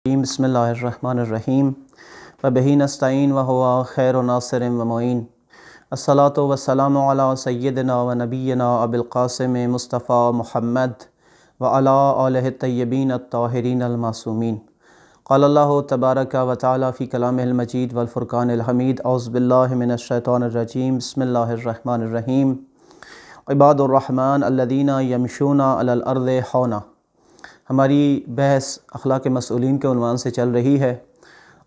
بسم اللہ الرحمن الرحیم وبہ نستعین وہو خیر ناصر و معین الصلاۃ والسلام علی سیدنا و نبینا ابی القاسم مصطفیٰ محمد وعلی آلہ الطیبین الطاہرین المعصومین قال اللہ تبارک و تعالی فی کلامہ المجید والفرقان الحمید اعوذ باللہ من الشیطان الرجیم بسم اللہ الرحمن الرحیم عباد الرحمن الذین یمشون علی الارض حونا۔ ہماری بحث اخلاق مسئولین کے عنوان سے چل رہی ہے،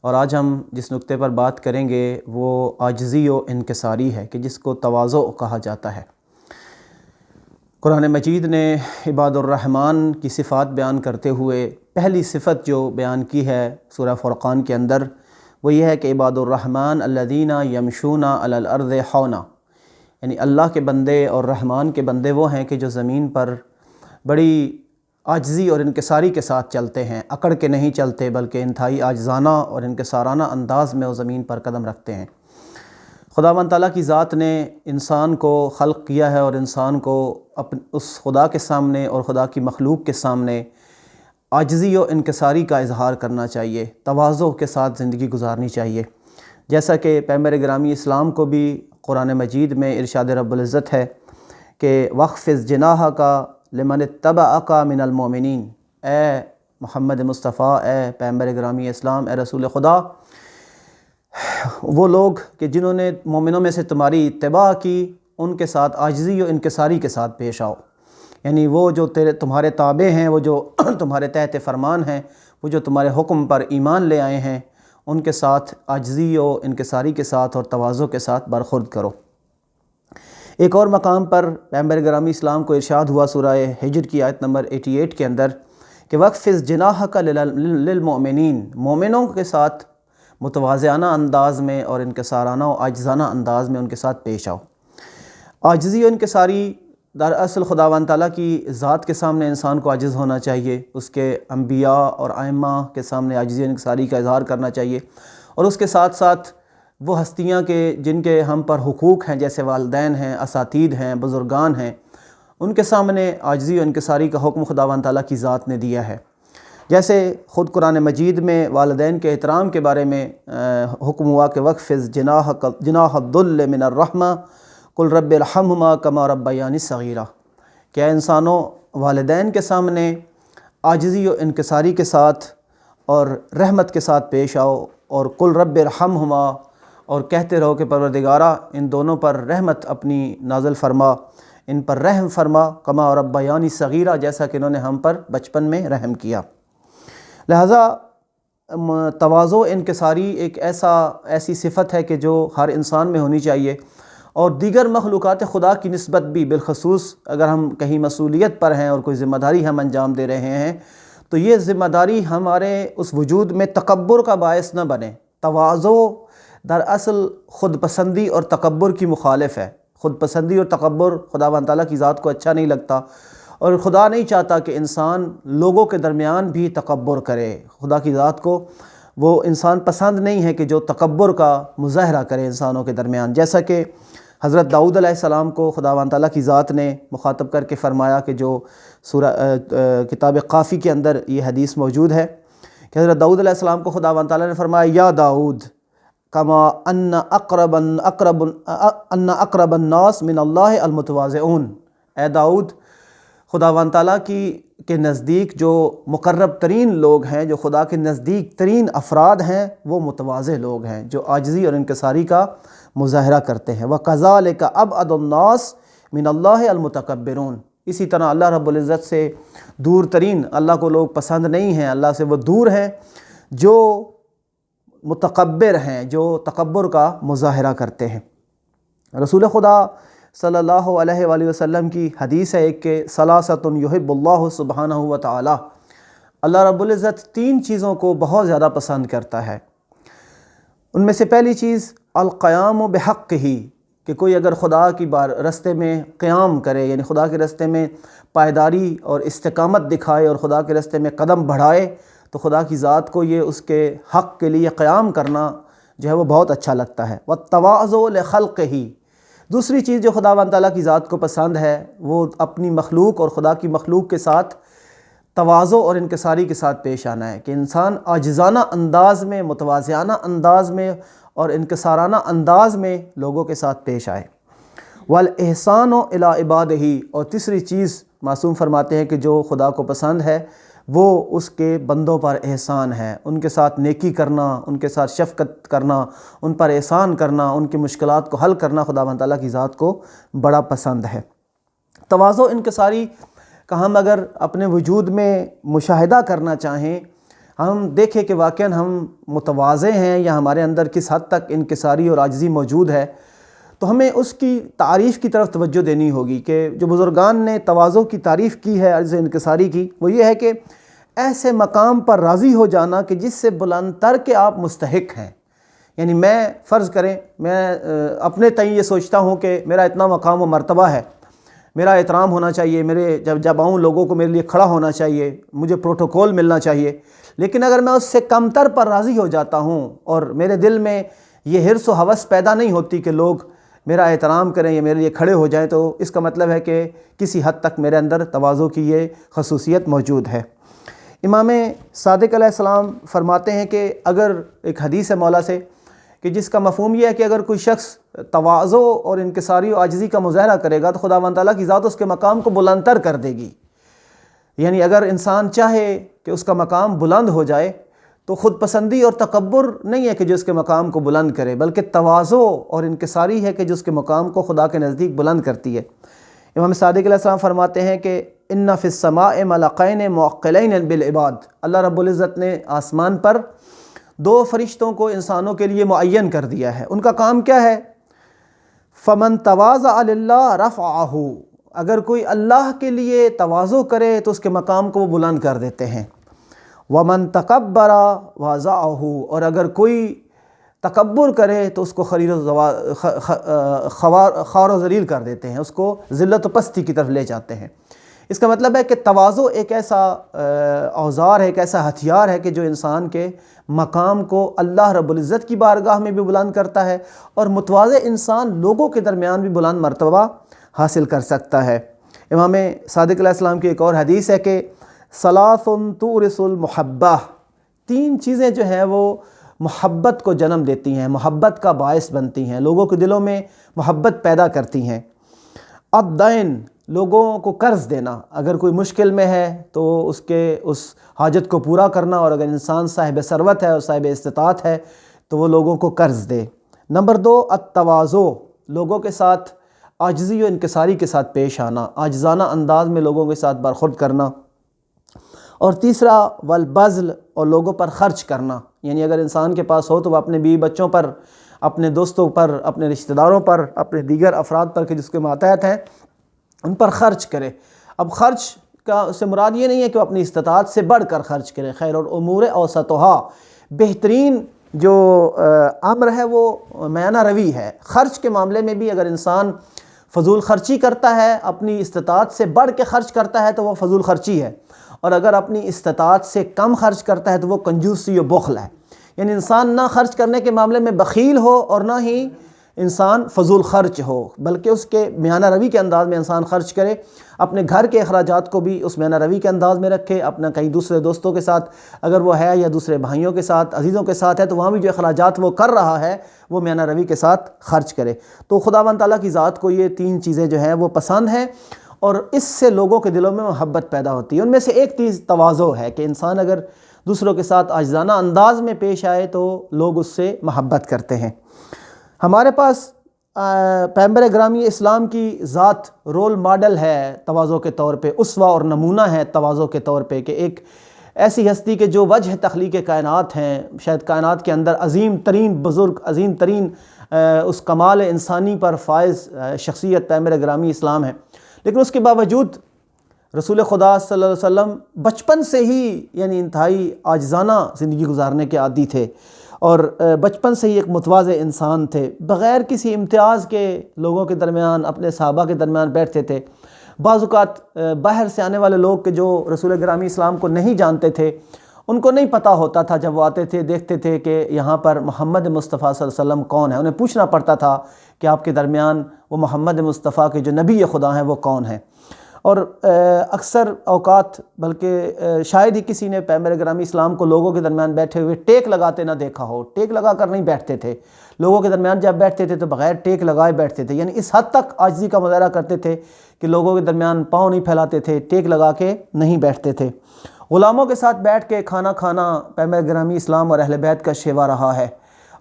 اور آج ہم جس نقطے پر بات کریں گے وہ عاجزی و انکساری ہے کہ جس کو تواضع کہا جاتا ہے۔ قرآن مجید نے عباد الرحمن کی صفات بیان کرتے ہوئے پہلی صفت جو بیان کی ہے سورہ فرقان کے اندر وہ یہ ہے کہ عباد الرحمن الذین یمشون علی الارض حونا، یعنی اللہ کے بندے اور رحمان کے بندے وہ ہیں کہ جو زمین پر بڑی عاجزی اور انکساری کے ساتھ چلتے ہیں، اکڑ کے نہیں چلتے بلکہ انتہائی عاجزانہ اور انکسارانہ انداز میں وہ زمین پر قدم رکھتے ہیں۔ خداوند تعالیٰ کی ذات نے انسان کو خلق کیا ہے اور انسان کو اس خدا کے سامنے اور خدا کی مخلوق کے سامنے عاجزی و انکساری کا اظہار کرنا چاہیے، تواضع کے ساتھ زندگی گزارنی چاہیے، جیسا کہ پیغمبر گرامی اسلام کو بھی قرآن مجید میں ارشاد رب العزت ہے کہ وَاخْفِضْ جَنَاحَكَ لمن اتبعک من المؤمنین، اے محمد مصطفیٰ، اے پیغمبر گرامی اسلام، اے رسول خدا، وہ لوگ کہ جنہوں نے مومنوں میں سے تمہاری اتباع کی ان کے ساتھ عاجزی و انکساری کے ساتھ پیش آؤ، یعنی وہ جو تمہارے تابع ہیں، وہ جو تمہارے تحت فرمان ہیں، وہ جو تمہارے حکم پر ایمان لے آئے ہیں، ان کے ساتھ عاجزی و انکساری کے ساتھ اور تواضع کے ساتھ برخورد کرو۔ ایک اور مقام پر پیغمبر گرامی اسلام کو ارشاد ہوا سورہ ہجر کی آیت نمبر 88 کے اندر کہ وَاخْفِضْ جَنَاحَكَ لِلْمُؤْمِنِينَ، مومنوں کے ساتھ متواضعانہ انداز میں اور انکسارانہ و عاجزانہ انداز میں ان کے ساتھ پیش آؤ۔ عاجزی و انکساری دراصل خداوند تعالیٰ کی ذات کے سامنے انسان کو عاجز ہونا چاہیے، اس کے انبیاء اور ائمہ کے سامنے عاجزی و انکساری کا اظہار کرنا چاہیے، اور اس کے ساتھ ساتھ وہ ہستیاں کے جن کے ہم پر حقوق ہیں جیسے والدین ہیں، اساتید ہیں، بزرگان ہیں، ان کے سامنے عاجزی و انکساری کا حکم خداوند تعالیٰ کی ذات نے دیا ہے۔ جیسے خود قرآن مجید میں والدین کے احترام کے بارے میں حکم ہوا کہ وَاخْفِضْ جَنَاحَ الذُّلِّ مِنَ الرَّحْمَةِ قُلْ رَبِّ ارْحَمْهُمَا كَمَا رَبَّيَانِي صَغِيرًا، کہ اے انسانوں والدین کے سامنے عاجزی و انکساری کے ساتھ اور رحمت کے ساتھ پیش آؤ، اور قُلْ رَبِّ ارْحَمْهُمَا، اور کہتے رہو کہ پروردگارہ ان دونوں پر رحمت اپنی نازل فرما، ان پر رحم فرما، کما ربیانی صغیرہ، جیسا کہ انہوں نے ہم پر بچپن میں رحم کیا۔ لہٰذا تواضع انکساری ایک ایسی صفت ہے کہ جو ہر انسان میں ہونی چاہیے، اور دیگر مخلوقات خدا کی نسبت بھی، بالخصوص اگر ہم کہیں مسئولیت پر ہیں اور کوئی ذمہ داری ہم انجام دے رہے ہیں تو یہ ذمہ داری ہمارے اس وجود میں تکبر کا باعث نہ بنے۔ تواضع دراصل خود پسندی اور تکبر کی مخالف ہے۔ خود پسندی اور تکبر خداوند تعالیٰ کی ذات کو اچھا نہیں لگتا، اور خدا نہیں چاہتا کہ انسان لوگوں کے درمیان بھی تکبر کرے۔ خدا کی ذات کو وہ انسان پسند نہیں ہے کہ جو تکبر کا مظاہرہ کرے انسانوں کے درمیان، جیسا کہ حضرت داؤد علیہ السلام کو خداوند تعالیٰ کی ذات نے مخاطب کر کے فرمایا کہ جو سورہ کتاب قافی کے اندر یہ حدیث موجود ہے کہ حضرت داؤد علیہ السلام کو خداوند تعالیٰ نے فرمایا یا داؤد کما ان اقرب الناس من اللہ المتواضعون، اے داؤد خداوند تعالیٰ کے نزدیک جو مقرب ترین لوگ ہیں، جو خدا کے نزدیک ترین افراد ہیں، وہ متواضع لوگ ہیں جو عاجزی اور انکساری کا مظاہرہ کرتے ہیں۔ وَكَذَلِكَ أَبْعَدُ النَّاسِ مِنَ اللَّهِ الْمُتَكَبِّرُونَ، اسی طرح اللہ رب العزت سے دور ترین، اللہ کو لوگ پسند نہیں ہیں، اللہ سے وہ دور ہیں جو متکبر ہیں، جو تکبر کا مظاہرہ کرتے ہیں۔ رسول خدا صلی اللہ علیہ وآلہ وسلم کی حدیث ہے ایک کہ ثلاثۃ یحب اللہ سبحانہ وتعالی، اللہ رب العزت تین چیزوں کو بہت زیادہ پسند کرتا ہے۔ ان میں سے پہلی چیز القیام بحقہ، کہ کوئی اگر خدا کی رستے میں قیام کرے، یعنی خدا کے رستے میں پائیداری اور استقامت دکھائے اور خدا کے رستے میں قدم بڑھائے، تو خدا کی ذات کو یہ اس کے حق کے لیے قیام کرنا جو ہے وہ بہت اچھا لگتا ہے۔ وَالتَّوَاضُعُ لِخَلْقِهِ، دوسری چیز جو خداوند تعالیٰ کی ذات کو پسند ہے وہ اپنی مخلوق اور خدا کی مخلوق کے ساتھ تواضع اور انکساری کے ساتھ پیش آنا ہے کہ انسان عاجزانہ انداز میں، متواضعانہ انداز میں اور انکسارانہ انداز میں لوگوں کے ساتھ پیش آئے۔ وَالْإِحْسَانُ إِلَىٰ عِبَادِهِ، اور تیسری چیز معصوم فرماتے ہیں کہ جو خدا کو پسند ہے وہ اس کے بندوں پر احسان ہے، ان کے ساتھ نیکی کرنا، ان کے ساتھ شفقت کرنا، ان پر احسان کرنا، ان کی مشکلات کو حل کرنا خداوند تعالیٰ کی ذات کو بڑا پسند ہے۔ تواضع انکساری کا ہم اگر اپنے وجود میں مشاہدہ کرنا چاہیں، ہم دیکھیں کہ واقعاً ہم متواضع ہیں یا ہمارے اندر کس حد تک انکساری اور عاجزی موجود ہے، تو ہمیں اس کی تعریف کی طرف توجہ دینی ہوگی کہ جو بزرگان نے تواضع کی تعریف کی ہے، عجز انکساری کی، وہ یہ ہے کہ ایسے مقام پر راضی ہو جانا کہ جس سے بلند تر کے آپ مستحق ہیں۔ یعنی میں فرض کریں میں اپنے تئیں یہ سوچتا ہوں کہ میرا اتنا مقام و مرتبہ ہے، میرا احترام ہونا چاہیے، میرے جب آؤں لوگوں کو میرے لیے کھڑا ہونا چاہیے، مجھے پروٹوکول ملنا چاہیے، لیکن اگر میں اس سے کم تر پر راضی ہو جاتا ہوں اور میرے دل میں یہ حرص و ہوس پیدا نہیں ہوتی کہ لوگ میرا احترام کریں یا میرے لیے کھڑے ہو جائیں، تو اس کا مطلب ہے کہ کسی حد تک میرے اندر تواضع کی یہ خصوصیت موجود ہے۔ امام صادق علیہ السلام فرماتے ہیں کہ اگر ایک حدیث ہے مولا سے کہ جس کا مفہوم یہ ہے کہ اگر کوئی شخص تواضع اور انکساری و عاجزی کا مظاہرہ کرے گا تو خداوند تعالیٰ کی ذات اس کے مقام کو بلند تر کر دے گی۔ یعنی اگر انسان چاہے کہ اس کا مقام بلند ہو جائے تو خود پسندی اور تکبر نہیں ہے کہ جو اس کے مقام کو بلند کرے، بلکہ تواضع اور انکساری ہے کہ جو اس کے مقام کو خدا کے نزدیک بلند کرتی ہے۔ امام صادق علیہ السلام فرماتے ہیں کہ ان فی السماء ملکین معقلین بالعباد، اللہ رب العزت نے آسمان پر دو فرشتوں کو انسانوں کے لیے معین کر دیا ہے۔ ان کا کام کیا ہے؟ فمن تواضع للہ رفعہ، اگر کوئی اللہ کے لیے تواضع کرے تو اس کے مقام کو وہ بلند کر دیتے ہیں۔ ومن تکبر وضعہ، اور اگر کوئی تکبر کرے تو اس کو خوار و ذلیل کر دیتے ہیں، اس کو ذلت و پستی کی طرف لے جاتے ہیں۔ اس کا مطلب ہے کہ تواضع ایک ایسا اوزار ہے، ایک ایسا ہتھیار ہے کہ جو انسان کے مقام کو اللہ رب العزت کی بارگاہ میں بھی بلند کرتا ہے اور متواضع انسان لوگوں کے درمیان بھی بلند مرتبہ حاصل کر سکتا ہے۔ امام صادق علیہ السلام کی ایک اور حدیث ہے کہ ثلاث تورث المحبہ، تین چیزیں جو ہیں وہ محبت کو جنم دیتی ہیں، محبت کا باعث بنتی ہیں، لوگوں کے دلوں میں محبت پیدا کرتی ہیں۔ الدین، لوگوں کو قرض دینا، اگر کوئی مشکل میں ہے تو اس حاجت کو پورا کرنا، اور اگر انسان صاحب ثروت ہے اور صاحب استطاعت ہے تو وہ لوگوں کو قرض دے۔ نمبر 2 التواضع، لوگوں کے ساتھ عاجزی و انکساری کے ساتھ پیش آنا، عاجزانہ انداز میں لوگوں کے ساتھ برخورد کرنا۔ اور تیسرا والبذل، اور لوگوں پر خرچ کرنا، یعنی اگر انسان کے پاس ہو تو وہ اپنے بیوی بچوں پر، اپنے دوستوں پر، اپنے رشتہ داروں پر، اپنے دیگر افراد پر کہ جس کے ماتحت ہیں ان پر خرچ کرے۔ اب خرچ کا سے مراد یہ نہیں ہے کہ وہ اپنی استطاعت سے بڑھ کر خرچ کرے، خیر الامور اوسطھا، بہترین جو امر ہے وہ میانہ روی ہے۔ خرچ کے معاملے میں بھی اگر انسان فضول خرچی کرتا ہے، اپنی استطاعت سے بڑھ کے خرچ کرتا ہے تو وہ فضول خرچی ہے، اور اگر اپنی استطاعت سے کم خرچ کرتا ہے تو وہ کنجوسی و بخل ہے۔ یعنی انسان نہ خرچ کرنے کے معاملے میں بخیل ہو اور نہ ہی انسان فضول خرچ ہو، بلکہ اس کے میانہ روی کے انداز میں انسان خرچ کرے، اپنے گھر کے اخراجات کو بھی اس میانہ روی کے انداز میں رکھے، اپنا کہیں دوسرے دوستوں کے ساتھ اگر وہ ہے یا دوسرے بھائیوں کے ساتھ، عزیزوں کے ساتھ ہے تو وہاں بھی جو اخراجات وہ کر رہا ہے وہ میانہ روی کے ساتھ خرچ کرے۔ تو خداوند تعالیٰ کی ذات کو یہ تین چیزیں جو ہیں وہ پسند ہیں، اور اس سے لوگوں کے دلوں میں محبت پیدا ہوتی ہے۔ ان میں سے ایک چیز تواضع ہے کہ انسان اگر دوسروں کے ساتھ عاجزانہ انداز میں پیش آئے تو لوگ اس سے محبت کرتے ہیں۔ ہمارے پاس پیغمبر گرامی اسلام کی ذات رول ماڈل ہے تواضع کے طور پہ، اسوہ اور نمونہ ہے تواضع کے طور پہ، کہ ایک ایسی ہستی کہ جو وجہ تخلیق کائنات ہیں، شاید کائنات کے اندر عظیم ترین بزرگ، عظیم ترین اس کمال انسانی پر فائز شخصیت پیغمبر گرامی اسلام ہے، لیکن اس کے باوجود رسول خدا صلی اللہ علیہ وسلم بچپن سے ہی یعنی انتہائی عاجزانہ زندگی گزارنے کے عادی تھے، اور بچپن سے ہی ایک متواضع انسان تھے، بغیر کسی امتیاز کے لوگوں کے درمیان، اپنے صحابہ کے درمیان بیٹھتے تھے۔ بعض اوقات باہر سے آنے والے لوگ کہ جو رسول گرامی اسلام کو نہیں جانتے تھے، ان کو نہیں پتہ ہوتا تھا، جب وہ آتے تھے دیکھتے تھے کہ یہاں پر محمد مصطفیٰ صلی اللہ علیہ وسلم کون ہے، انہیں پوچھنا پڑتا تھا کہ آپ کے درمیان وہ محمد مصطفیٰ کے جو نبی خدا ہیں وہ کون ہیں، اور اکثر اوقات بلکہ شاید ہی کسی نے پیغمبر گرامی اسلام کو لوگوں کے درمیان بیٹھے ہوئے ٹیک لگاتے نہ دیکھا ہو۔ ٹیک لگا کر نہیں بیٹھتے تھے، لوگوں کے درمیان جب بیٹھتے تھے تو بغیر ٹیک لگائے بیٹھتے تھے، یعنی اس حد تک عاجزی کا مظاہرہ کرتے تھے کہ لوگوں کے درمیان پاؤں نہیں پھیلاتے تھے، ٹیک لگا کے نہیں بیٹھتے تھے۔ غلاموں کے ساتھ بیٹھ کے کھانا کھانا پیغمبر گرامی اسلام اور اہل بیت کا شیوا رہا ہے،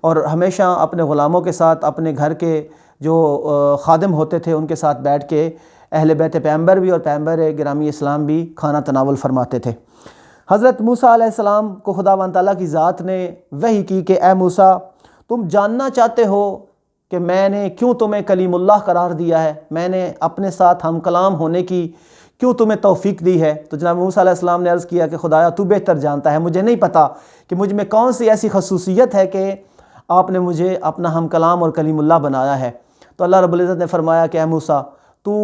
اور ہمیشہ اپنے غلاموں کے ساتھ، اپنے گھر کے جو خادم ہوتے تھے ان کے ساتھ بیٹھ کے اہل بیت پیغمبر بھی اور پیغمبر گرامی اسلام بھی کھانا تناول فرماتے تھے۔ حضرت موسیٰ علیہ السلام کو خداوند تعالیٰ کی ذات نے وحی کی کہ اے موسیٰ، تم جاننا چاہتے ہو کہ میں نے کیوں تمہیں کلیم اللہ قرار دیا ہے، میں نے اپنے ساتھ ہم کلام ہونے کی کیوں تمہیں توفیق دی ہے؟ تو جناب موسیٰ علیہ السلام نے عرض کیا کہ خدایا تو بہتر جانتا ہے، مجھے نہیں پتہ کہ مجھ میں کون سی ایسی خصوصیت ہے کہ آپ نے مجھے اپنا ہم کلام اور کلیم اللہ بنایا ہے۔ تو اللہ رب العزت نے فرمایا کہ اے موسیٰ، تو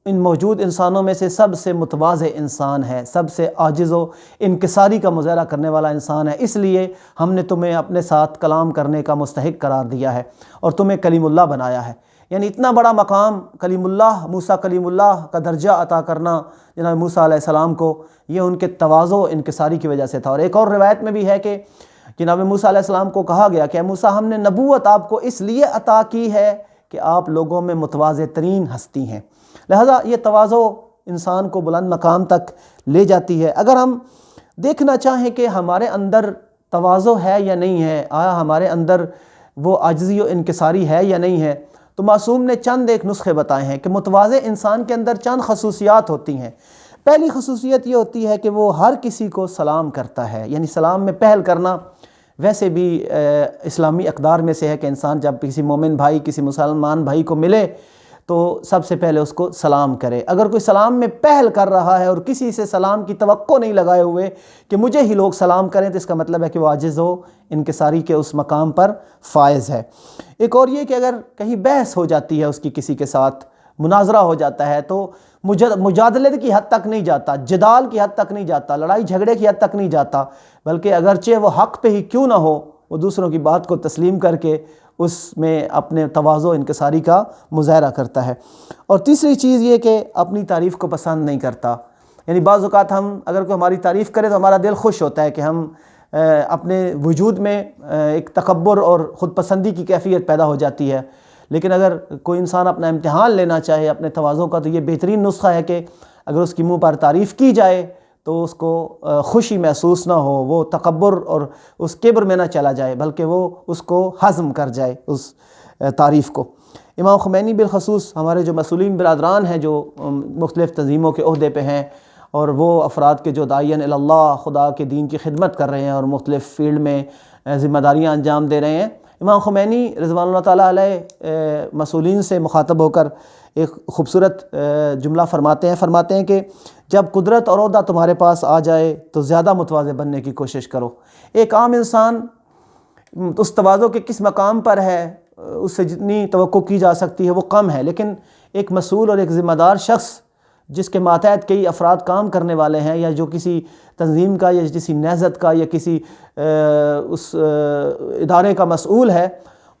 ان موجود انسانوں میں سے سب سے متواضع انسان ہے، سب سے عاجز و انکساری کا مظاہرہ کرنے والا انسان ہے، اس لیے ہم نے تمہیں اپنے ساتھ کلام کرنے کا مستحق قرار دیا ہے اور تمہیں کلیم اللہ بنایا ہے۔ یعنی اتنا بڑا مقام کلیم اللہ، موسیٰ کلیم اللہ کا درجہ عطا کرنا جناب موسیٰ علیہ السلام کو، یہ ان کے تواضع و انکساری کی وجہ سے تھا۔ اور ایک اور روایت میں بھی ہے کہ جناب موسیٰ علیہ السلام کو کہا گیا کہ اے موسیٰ، ہم نے نبوت آپ کو اس لیے عطا کی ہے کہ آپ لوگوں میں متواضع ترین ہستی ہیں، لہذا یہ تواضع انسان کو بلند مقام تک لے جاتی ہے۔ اگر ہم دیکھنا چاہیں کہ ہمارے اندر تواضع ہے یا نہیں ہے، آیا ہمارے اندر وہ عاجزی و انکساری ہے یا نہیں ہے، تو معصوم نے چند ایک نسخے بتائے ہیں کہ متواضع انسان کے اندر چند خصوصیات ہوتی ہیں۔ پہلی خصوصیت یہ ہوتی ہے کہ وہ ہر کسی کو سلام کرتا ہے، یعنی سلام میں پہل کرنا ویسے بھی اسلامی اقدار میں سے ہے کہ انسان جب کسی مومن بھائی، کسی مسلمان بھائی کو ملے تو سب سے پہلے اس کو سلام کرے۔ اگر کوئی سلام میں پہل کر رہا ہے اور کسی سے سلام کی توقع نہیں لگائے ہوئے کہ مجھے ہی لوگ سلام کریں، تو اس کا مطلب ہے کہ وہ عاجز و انکساری کے اس مقام پر فائز ہے۔ ایک اور یہ کہ اگر کہیں بحث ہو جاتی ہے اس کی کسی کے ساتھ، مناظرہ ہو جاتا ہے، تو مجادلے کی حد تک نہیں جاتا، جدال کی حد تک نہیں جاتا، لڑائی جھگڑے کی حد تک نہیں جاتا، بلکہ اگرچہ وہ حق پہ ہی کیوں نہ ہو، وہ دوسروں کی بات کو تسلیم کر کے اس میں اپنے تواضع و انکساری کا مظاہرہ کرتا ہے۔ اور تیسری چیز یہ کہ اپنی تعریف کو پسند نہیں کرتا، یعنی بعض اوقات ہم اگر کوئی ہماری تعریف کرے تو ہمارا دل خوش ہوتا ہے کہ ہم اپنے وجود میں ایک تکبر اور خود پسندی کی کیفیت پیدا ہو جاتی ہے، لیکن اگر کوئی انسان اپنا امتحان لینا چاہے اپنے تواضع کا، تو یہ بہترین نسخہ ہے کہ اگر اس کی منہ پر تعریف کی جائے تو اس کو خوشی محسوس نہ ہو، وہ تکبر اور اس کبر میں نہ چلا جائے، بلکہ وہ اس کو ہضم کر جائے اس تعریف کو۔ امام خمینی بالخصوص ہمارے جو مسئولین برادران ہیں جو مختلف تنظیموں کے عہدے پہ ہیں، اور وہ افراد کے جو داعین اللہ، خدا کے دین کی خدمت کر رہے ہیں اور مختلف فیلڈ میں ذمہ داریاں انجام دے رہے ہیں، امام خمینی رضوان اللہ تعالیٰ علیہ مسئولین سے مخاطب ہو کر ایک خوبصورت جملہ فرماتے ہیں کہ جب قدرت اور عہدہ تمہارے پاس آ جائے تو زیادہ متواضع بننے کی کوشش کرو۔ ایک عام انسان اس تواضع کے کس مقام پر ہے، اس سے جتنی توقع کی جا سکتی ہے وہ کم ہے، لیکن ایک مسئول اور ایک ذمہ دار شخص جس کے ماتحت کئی افراد کام کرنے والے ہیں، یا جو کسی تنظیم کا یا کسی نہضت کا یا کسی اس ادارے کا مسئول ہے،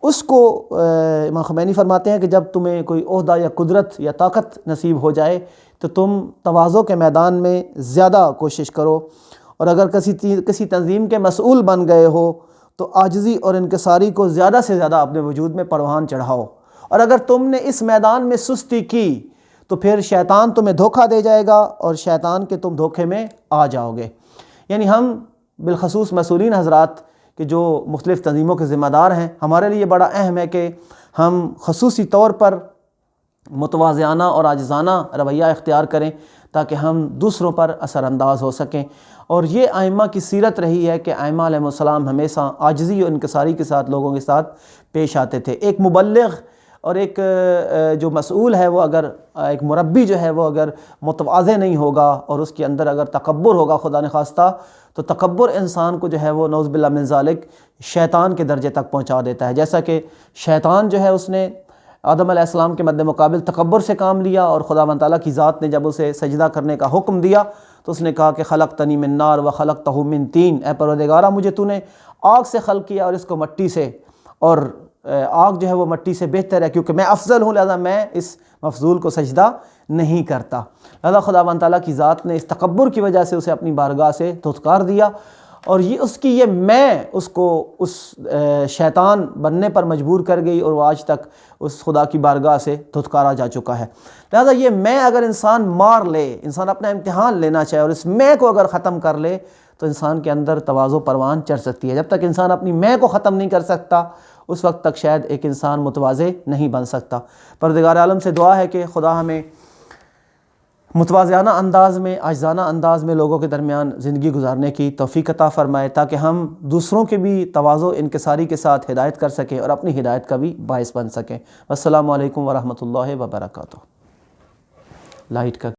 اس کو امام خمینی فرماتے ہیں کہ جب تمہیں کوئی عہدہ یا قدرت یا طاقت نصیب ہو جائے تو تم تواضع کے میدان میں زیادہ کوشش کرو، اور اگر کسی تنظیم کے مسئول بن گئے ہو تو عاجزی اور انکساری کو زیادہ سے زیادہ اپنے وجود میں پروان چڑھاؤ، اور اگر تم نے اس میدان میں سستی کی تو پھر شیطان تمہیں دھوکہ دے جائے گا اور شیطان کے تم دھوکے میں آ جاؤ گے۔ یعنی ہم بالخصوص مسئولین حضرات کہ جو مختلف تنظیموں کے ذمہ دار ہیں، ہمارے لیے بڑا اہم ہے کہ ہم خصوصی طور پر متواضعانہ اور عاجزانہ رویہ اختیار کریں تاکہ ہم دوسروں پر اثر انداز ہو سکیں۔ اور یہ ائمہ کی سیرت رہی ہے کہ ائمہ علیہ السلام ہمیشہ عاجزی و انکساری کے ساتھ لوگوں کے ساتھ پیش آتے تھے۔ ایک مبلغ اور ایک جو مسئول ہے، وہ اگر ایک مربی جو ہے وہ اگر متواضع نہیں ہوگا اور اس کے اندر اگر تکبر ہوگا خدا نخواستہ، تو تکبر انسان کو جو ہے وہ نعوذ باللہ من ذالک شیطان کے درجے تک پہنچا دیتا ہے۔ جیسا کہ شیطان جو ہے اس نے آدم علیہ السلام کے مد مقابل تکبر سے کام لیا، اور خداوند تعالیٰ کی ذات نے جب اسے سجدہ کرنے کا حکم دیا تو اس نے کہا کہ خلقتنی من نار و خلقتہ من طین، اے پروردگارہ مجھے تو نے آگ سے خلق کیا اور اس کو مٹی سے، اور آگ جو ہے وہ مٹی سے بہتر ہے، کیونکہ میں افضل ہوں لہذا میں اس مفضول کو سجدہ نہیں کرتا۔ لہذا خداوند تعالیٰ کی ذات نے اس تکبر کی وجہ سے اسے اپنی بارگاہ سے دھتکار دیا، اور یہ اس کی یہ میں اس کو اس شیطان بننے پر مجبور کر گئی، اور وہ آج تک اس خدا کی بارگاہ سے دھتکارا جا چکا ہے۔ لہذا یہ میں اگر انسان مار لے، انسان اپنا امتحان لینا چاہے اور اس میں کو اگر ختم کر لے تو انسان کے اندر تواضع پروان چڑھ سکتی ہے۔ جب تک انسان اپنی میں کو ختم نہیں کر سکتا اس وقت تک شاید ایک انسان متواضع نہیں بن سکتا۔ پروردگار عالم سے دعا ہے کہ خدا ہمیں متواضعانہ انداز میں، عاجزانہ انداز میں لوگوں کے درمیان زندگی گزارنے کی توفیق عطا فرمائے، تاکہ ہم دوسروں کے بھی تواضع انکساری کے ساتھ ہدایت کر سکیں اور اپنی ہدایت کا بھی باعث بن سکیں۔ السلام علیکم ورحمۃ اللہ وبرکاتہ۔ لائٹ کا